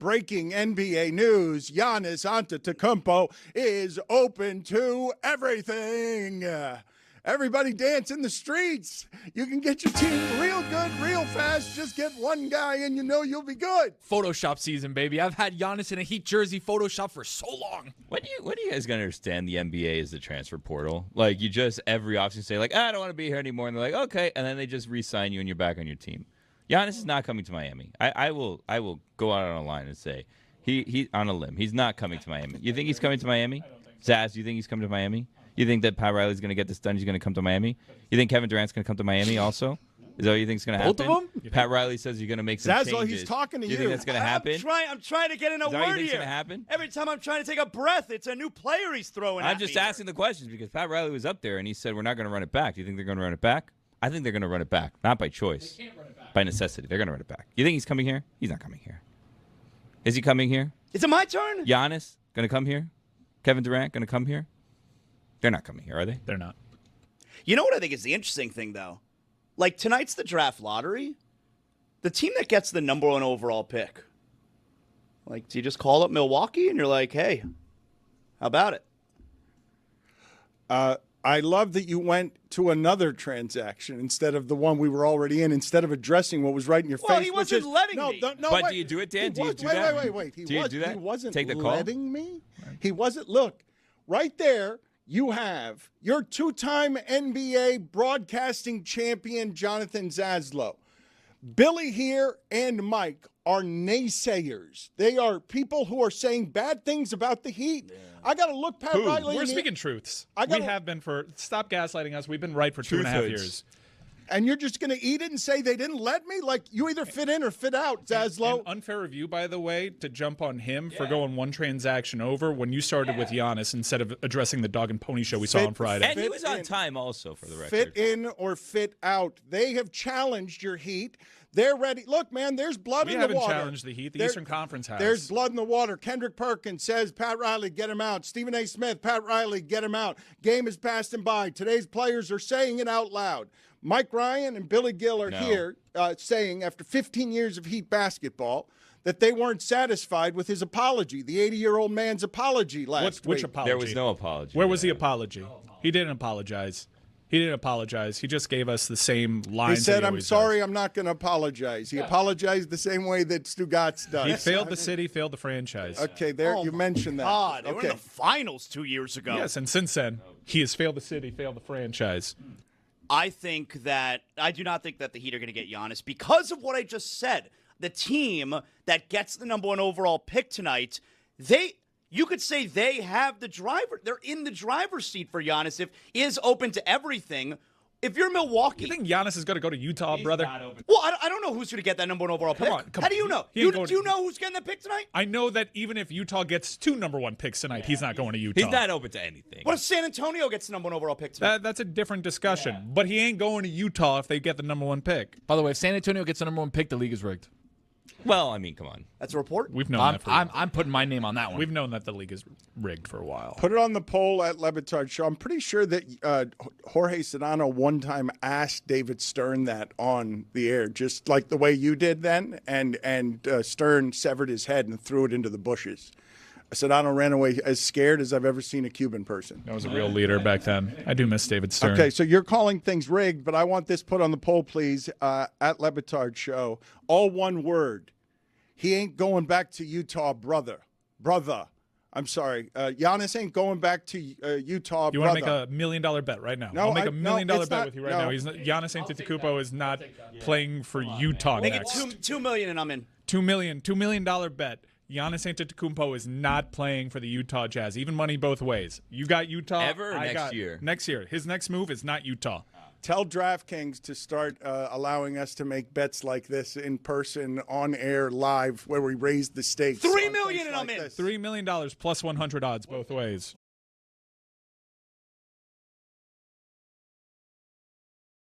Breaking NBA news, Giannis Antetokounmpo is open to everything. Everybody dance in the streets. You can get your team real good, real fast. Just get one guy and you know you'll be good. Photoshop season, baby. I've had Giannis in a Heat jersey Photoshop for so long. When do you guys gonna understand the NBA is the transfer portal? Like, you just every offseason say, like, I don't want to be here anymore. And they're like, okay. And then they just re-sign you and you're back on your team. Giannis is not coming to Miami. I will go out on a line and say he on a limb. He's not coming to Miami. You think he's coming to Miami? Zaz, you think he's coming to Miami? You think that Pat Riley's going to get this done? He's going to come to Miami? You think Kevin Durant's going to come to Miami also? Is that what you think is going to happen? Both of them? Pat Riley says you're going to make some changes. Zazzle, he's talking to you. You think that's going to happen? I'm trying to get in a Is that what you word think's here. going to happen? Every time I'm trying to take a breath, it's a new player he's throwing I'm at just me asking the questions because Pat Riley was up there and he said we're not going to run it back. Do you think they're going to run it back? I think they're going to run it back, not by choice. They can't run it back. By necessity. They're going to run it back. You think he's coming here? He's not coming here. Is he coming here? Is it my turn? Giannis going to come here? Kevin Durant going to come here? They're not coming here, are they? They're not. You know what I think is the interesting thing, though? Like, tonight's the draft lottery. The team that gets the number 1 overall pick, like, do you just call up Milwaukee and you're like, hey, how about it? I love that you went to another transaction instead of the one we were already in, instead of addressing what was right in your face. Well, he wasn't letting me. No, But wait. do you do it, Dan? Do you do wait, that? Wait. Do you do that? He wasn't Take the call? letting me. He wasn't. Look, right there, you have your two-time NBA broadcasting champion, Jonathan Zaslow. Billy here and Mike are naysayers. They are people who are saying bad things about the Heat. Yeah. I got to look Pat Riley. We're speaking truths. We have been for – stop gaslighting us. We've been right for 2.5 years. And you're just going to eat it and say they didn't let me? Like, you either fit in or fit out, Zaslow. An unfair review, by the way, to jump on him for going one transaction over when you started with Giannis instead of addressing the dog and pony show we saw on Friday. And he was on time also, for the record. Fit in or fit out. They have challenged your Heat. They're ready. Look, man, there's blood in the water. We haven't challenged the Heat. The Eastern Conference has. There's blood in the water. Kendrick Perkins says, Pat Riley, get him out. Stephen A. Smith, Pat Riley, get him out. Game is passed him by. Today's players are saying it out loud. Mike Ryan and Billy Gill are here saying, after 15 years of Heat basketball, that they weren't satisfied with his apology, the 80-year-old man's apology last week. Which apology? There was no apology. Where was the apology? He didn't apologize. He didn't apologize. He just gave us the same lines. He said, I'm sorry, does. I'm not going to apologize. He apologized the same way that Stugotz does. He failed the city, failed the franchise. Okay, there you mentioned that. God, they okay. were in the finals 2 years ago. Yes, and since then, he has failed the city, failed the franchise. I do not think that the Heat are going to get Giannis because of what I just said. The team that gets the number 1 overall pick tonight, you could say they have the driver. They're in the driver's seat for Giannis if he is open to everything. If you're Milwaukee. You think Giannis is going to go to Utah, brother? Well, I don't know who's going to get that number 1 overall pick. Come on. How do you know? Do you know who's getting that pick tonight? I know that even if Utah gets 2 number 1 picks tonight, he's not going to Utah. He's not open to anything. What if San Antonio gets the number 1 overall pick tonight? That's a different discussion. But he ain't going to Utah if they get the number 1 pick. By the way, if San Antonio gets the number 1 pick, the league is rigged. Well, I mean, come on. That's a report? We've known that for a while. I'm putting my name on that one. We've known that the league is rigged for a while. Put it on the poll at Batard Show. I'm pretty sure that Jorge Sedano one time asked David Stern that on the air, just like the way you did then, and Stern severed his head and threw it into the bushes. Sedano ran away as scared as I've ever seen a Cuban person. That was a real leader back then. I do miss David Stern. Okay, so you're calling things rigged, but I want this put on the poll, please, at Batard Show. All one word. He ain't going back to Utah, brother. I'm sorry. Giannis ain't going back to Utah, You brother. want to make $1 million bet right now? No, I'll make $1 million bet not, with you right now. Giannis Antetokounmpo is not playing for Utah Make next. it $2 million and I'm in. $2 million bet. Giannis Antetokounmpo is not playing for the Utah Jazz. Even money both ways. You got Utah. Ever or next year? Next year. His next move is not Utah. Tell DraftKings to start allowing us to make bets like this in person, on air, live, where we raise the stakes. $3 million and I'm in. $3 million plus 100 odds both ways.